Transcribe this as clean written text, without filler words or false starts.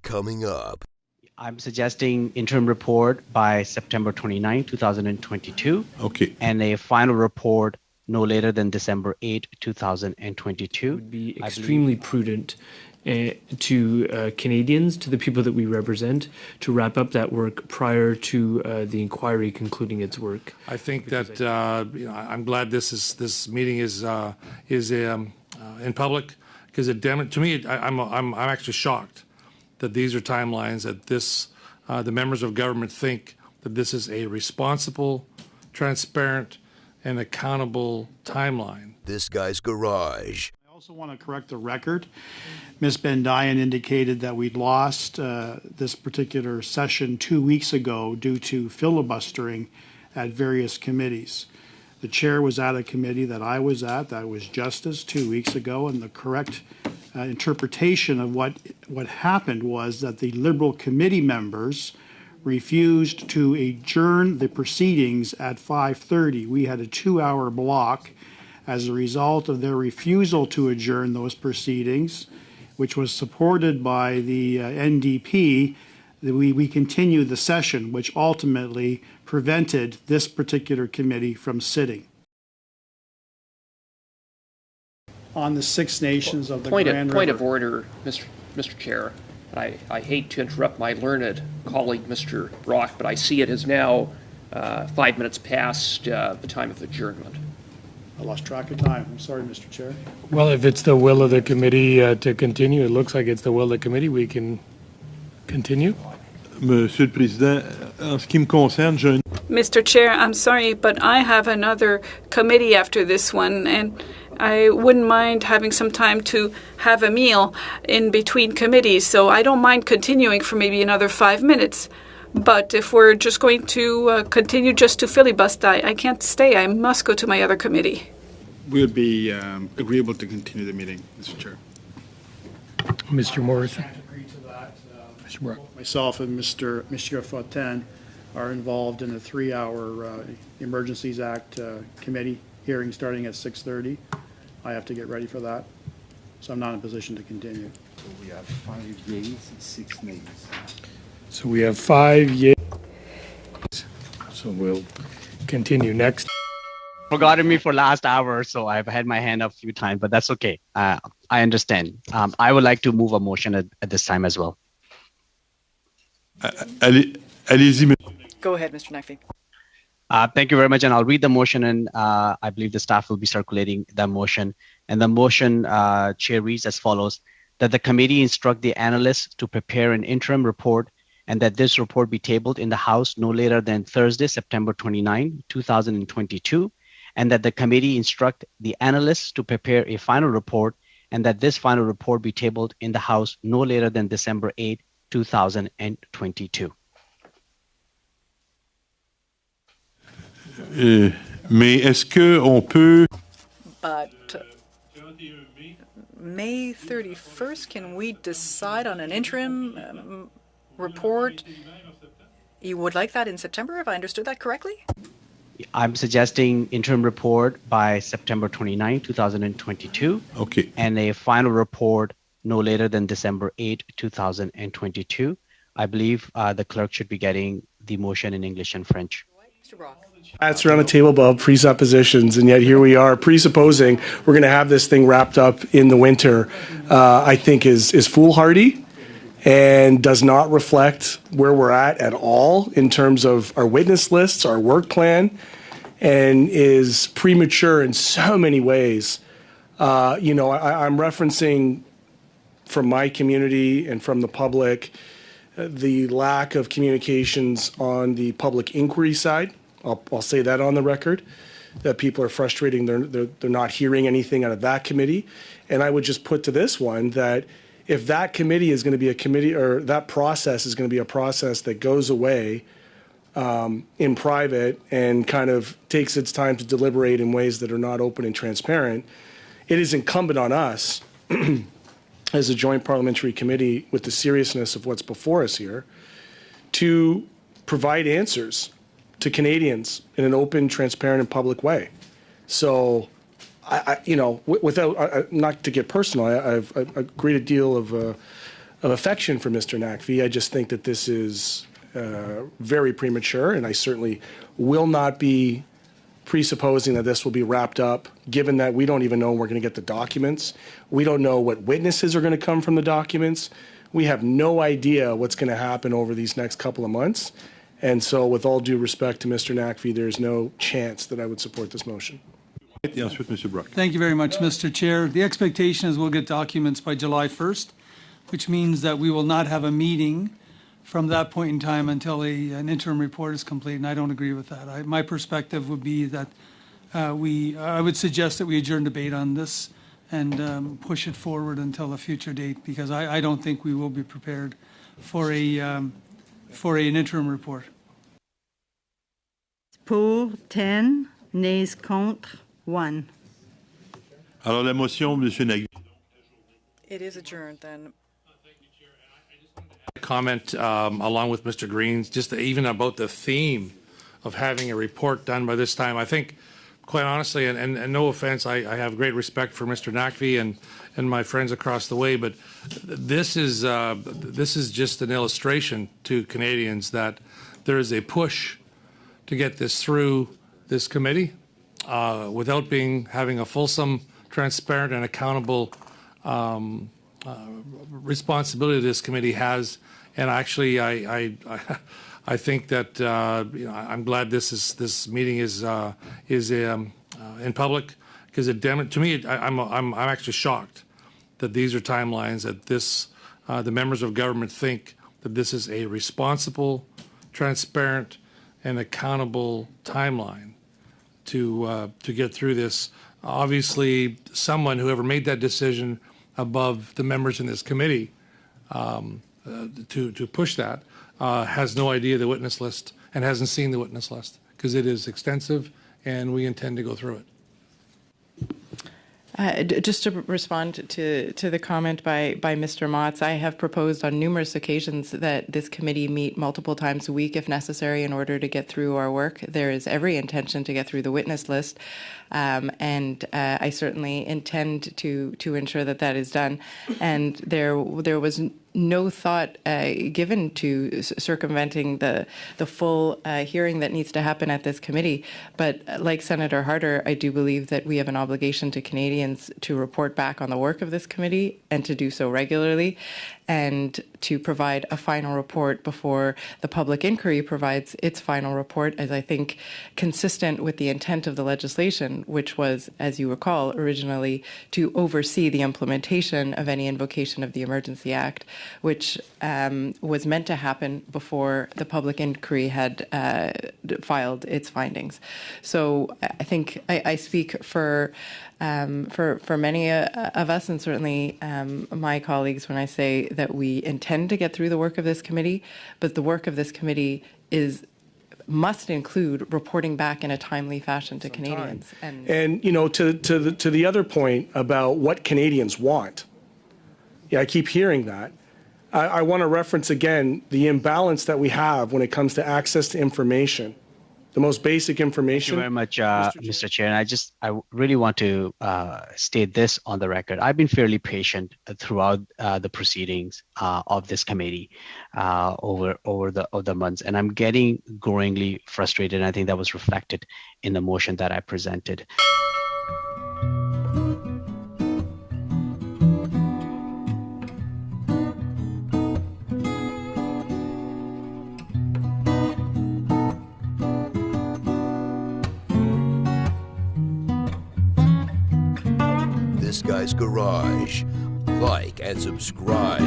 Coming up. I'm suggesting interim report by September 29, 2022. Okay. And a final report no later than December 8, 2022. It would be extremely prudent to Canadians, to the people that we represent, to wrap up that work prior to the inquiry concluding its work. I think that I'm glad this meeting is in public, because to me I'm actually shocked that these are timelines that the members of government think that this is a responsible, transparent, and accountable timeline. This guy's garage. I also want to correct the record. Ms. Bendayan indicated that we'd lost this particular session 2 weeks ago due to filibustering at various committees. The chair was at a committee that I was at, that was Justice, 2 weeks ago, and the correct interpretation of what happened was that the Liberal committee members refused to adjourn the proceedings at 5:30. We had a 2-hour block as a result of their refusal to adjourn those proceedings, which was supported by the NDP. We continued the session, which ultimately prevented this particular committee from sitting. On the Six Nations of the Grand River. Point of order, Mr. Chair. I hate to interrupt my learned colleague, Mr. Brock, but I see it is now 5 minutes past the time of adjournment. I lost track of time. I'm sorry, Mr. Chair. Well, if it's the will of the committee to continue, it looks like it's the will of the committee. We can continue. Monsieur le Président, en ce qui me concerne, j'ai un... Mr. Chair, I'm sorry, but I have another committee after this one, and I wouldn't mind having some time to have a meal in between committees, so I don't mind continuing for maybe another 5 minutes. But if we're just going to continue just to filibuster, I can't stay. I must go to my other committee. We would be agreeable to continue the meeting, Mr. Chair. Mr. Morrison. Mr. Brock. Myself and Monsieur Fortin are involved in a 3-hour Emergencies Act committee hearing starting at 6:30. I have to get ready for that, so I'm not in a position to continue. So we have 5 yeas and 6 nays. So we have 5 yeas. So we'll continue next. Forgotten me for last hour, so I've had my hand up a few times, but that's okay. I understand. I would like to move a motion at this time as well. Allez-y. Go ahead, Mr. Naqvi. Thank you very much, and I'll read the motion, and I believe the staff will be circulating the motion. And the motion, Chair, reads as follows: that the committee instruct the analysts to prepare an interim report, and that this report be tabled in the House no later than Thursday, September 29, 2022, and that the committee instruct the analysts to prepare a final report, and that this final report be tabled in the House no later than December 8, 2022. Mais est-ce qu'on peut... But May 31st, can we decide on an interim report? You would like that in September, if I understood that correctly? I'm suggesting interim report by September 29, 2022. Okay. And a final report no later than December 8, 2022. I believe the clerk should be getting the motion in English and French. Mr. Brock. It's around the table about presuppositions, and yet here we are presupposing we're going to have this thing wrapped up in the winter. I think is foolhardy and does not reflect where we're at all in terms of our witness lists, our work plan, and is premature in so many ways. I'm referencing from my community and from the public the lack of communications on the public inquiry side. I'll say that on the record, that people are frustrating. They're not hearing anything out of that committee. And I would just put to this one that if that committee is going to be a committee, or that process is going to be a process that goes away in private and kind of takes its time to deliberate in ways that are not open and transparent, it is incumbent on us as a joint parliamentary committee, with the seriousness of what's before us here, to provide answers to Canadians in an open, transparent, and public way. So, without not to get personal, I have a great deal of affection for Mr. Nakvi. I just think that this is very premature, and I certainly will not be presupposing that this will be wrapped up, given that we don't even know when we're going to get the documents. We don't know what witnesses are going to come from the documents. We have no idea what's going to happen over these next couple of months. And so with all due respect to Mr. Nakvi, there's no chance that I would support this motion. Et ensuite, Monsieur Brock. Thank you very much, Mr. Chair. The expectation is we'll get documents by July 1st, which means that we will not have a meeting from that point in time until an interim report is complete, and I don't agree with that. My perspective would be that I would suggest that we adjourn debate on this and push it forward until a future date, because I don't think we will be prepared for an interim report. Pour 10, nays contre 1. Alors la motion, Monsieur Nagui. It is adjourned then. Comment along with Mr. Green's, just even about the theme of having a report done by this time. I think, quite honestly, and no offense, I have great respect for Mr. Nakvi and my friends across the way, but this is just an illustration to Canadians that there is a push to get this through this committee without having a fulsome, transparent, and accountable responsibility this committee has. And actually, I think that I'm glad this meeting is in public, because to me I'm actually shocked that these are timelines that the members of government think that this is a responsible, transparent, and accountable timeline to get through this. Obviously, whoever made that decision above the members in this committee to push that has no idea the witness list and hasn't seen the witness list, because it is extensive and we intend to go through it. Just to respond to the comment by Mr. Motz, I have proposed on numerous occasions that this committee meet multiple times a week if necessary in order to get through our work. There is every intention to get through the witness list, and I certainly intend to ensure that is done. And there was no thought given to circumventing the full hearing that needs to happen at this committee. But like Senator Harder, I do believe that we have an obligation to Canadians to report back on the work of this committee and to do so regularly, and to provide a final report before the public inquiry provides its final report, as I think consistent with the intent of the legislation, which was, as you recall, originally to oversee the implementation of any invocation of the Emergency Act, which was meant to happen before the public inquiry had filed its findings. So I think I speak for many of us, and certainly my colleagues, when I say that we intend to get through the work of this committee, but the work of this committee must include reporting back in a timely fashion to Canadians. And to the other point about what Canadians want, I keep hearing that. I want to reference again the imbalance that we have when it comes to access to information. The most basic information. Thank you very much, Mr. Chair. And I really want to state this on the record. I've been fairly patient throughout the proceedings of this committee over the months, and I'm getting growingly frustrated. And I think that was reflected in the motion that I presented. This Guy's Garage. Like and subscribe.